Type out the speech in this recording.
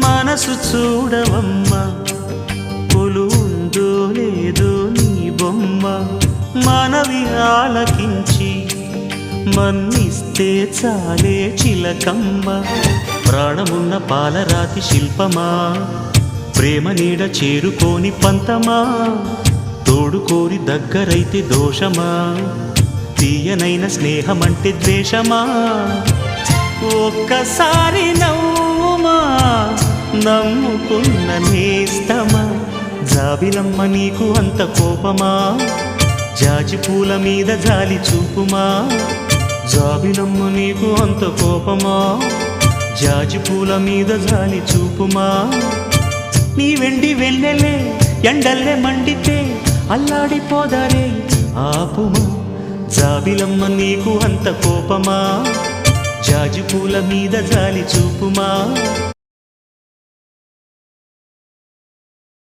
మనసు చూడవమ్మా కొలువుందో లేదో నీ బొమ్మ మనవి ఆలకించి మన్నిస్తే చాలే చిలకమ్మ ప్రాణమున్న పాలరాతి శిల్పమా ప్రేమ నీడ చేరుకోని పంతమా తోడుకోరి దగ్గరైతే దోషమా తీయనైన స్నేహమంటే ద్వేషమా ఒక్కసారి నవ్వుమా నమ్ముకున్న నేస్తమా జాబిలమ్మ నీకు అంత కోపమా జాజి పూల మీద జాలి చూపుమా జాబిలమ్మ నీకు అంత కోపమా జాజి పూల మీద జాలి చూపుమా నీ వెండి వెళ్ళలే ఎండల్లే మండితే అల్లాడిపోదారే ఆపుమా జాబిలమ్మ నీకు అంత కోపమా జాజి పూల మీద జాలి చూపుమా